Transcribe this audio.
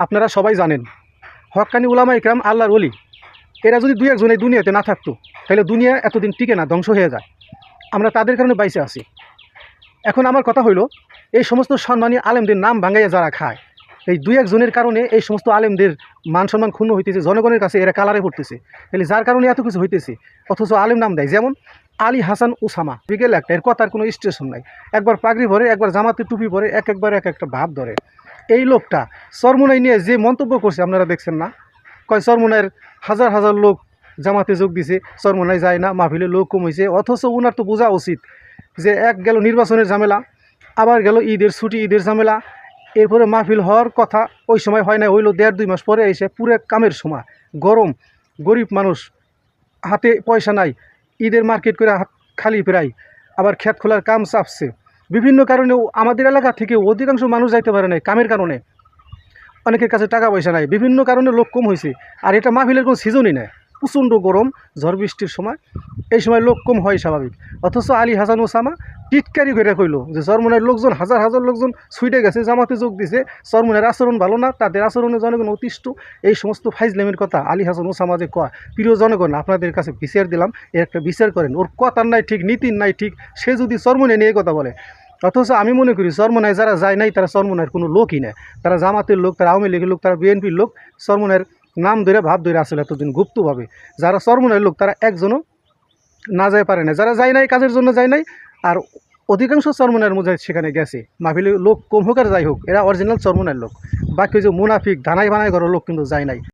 আপনারা সবাই জানেন হক্কানি উলামা ইকরাম আল্লাহর ওলি এরা যদি দুই একজন এই দুনিয়াতে না থাকতো তাহলে দুনিয়া এতদিন টিকে না, ধ্বংস হয়ে যায়। আমরা তাদের কারণে বাইসে আছি। এখন আমার কথা হইল, এই সমস্ত সম্মানী আলেমদের নাম ভাঙাইয়া যারা খায়, এই দুই একজনের কারণে এই সমস্ত আলেমদের মান সম্মান ক্ষুণ্ণ হইতেছে, জনগণের কাছে এরা কালারে পড়তেছে। তাহলে যার কারণে এত কিছু হইতেছে, অথচ আলেম নাম দেয়। যেমন আলী হাসান ওসামা, বিকেল একটা, এর কথার কোনো স্টেশন নাই। একবার পাগড়ি ভরে, একবার জামাতে টুপি পরে, একবার এক একটা ভাব ধরে। এই লোকটা চরমোনাই নিয়ে যে মন্তব্য করছে আপনারা দেখছেন না? কয় চরমোনাইয়ের হাজার হাজার লোক জামাতে যোগ দিছে, চরমোনাই যায় না, মাহফিলের লোক কমেছে। অথচ ওনার তো বোঝা উচিত যে এক গেল নির্বাচনের ঝামেলা, আবার গেল ঈদের ছুটি, ঈদের ঝামেলা, এরপরে মাহফিল হওয়ার কথা ওই সময় হয় না, হইলো 1.5-2 মাস পরে এসে পুরো কামের সময়, গরম, গরিব মানুষ, হাতে পয়সা নাই, ঈদের মার্কেট করে হাত খালি প্রায়, আবার ক্ষেত খোলার কাম চাপছে। বিভিন্ন কারণেও আমাদের এলাকা থেকে অধিকাংশ মানুষ যাইতে পারে নাই কামের কারণে, অনেকের কাছে টাকা পয়সা নাই, বিভিন্ন কারণে লোক কম হয়েছে। আর এটা মাহফিলের কোনো সিজনই নেই, প্রচণ্ড গরম, ঝড় বৃষ্টির সময়, এই সময় লোক কম হয় স্বাভাবিক। অথচ আলী হাসান ওসামা টিটকারি করে কইল যে চরমোনাইয়ের লোকজন, হাজার হাজার লোকজন ছুটে গেছে, জামাতে যোগ দিছে, চরমোনাইয়ের আচরণ ভালো না, তাদের আচরণে জনগণ অতিষ্ঠ। এই সমস্ত ফাইজলামের কথা আলী হাসান ওসামা যে কয়, প্রিয় জনগণ আপনাদের কাছে বিচার দিলাম, এর একটা বিচার করেন। ওর কথার নাই ঠিক, নীতির নাই ঠিক, সে যদি চরমোনাই নিয়ে কথা বলে। অথচ আমি মনে করি চরমোনাই যারা যায় নাই তারা চরমোনাইয়ের কোনো লোকই নেই। তারা জামাতের লোক, তারা আওয়ামী লীগের লোক, তারা বিএনপির লোক। চরমোনাইয়ের নাম ধরে ভাব ধরে আসলে এতদিন গুপ্তভাবে। যারা চরমোনাইয়ের লোক তারা একজনও না যায় পারে না, যারা যায় নাই কাজের জন্য যায় নাই। আর অধিকাংশ চরমোনাইয়ের মুজাহিদ সেখানে গেছে, মাহফিলে লোক কম হোক আর যাই হোক, এরা অরিজিনাল চরমোনাইয়ের লোক। বাকি যে মুনাফিক ধানাই বানাই করার লোক কিন্তু যায় নাই।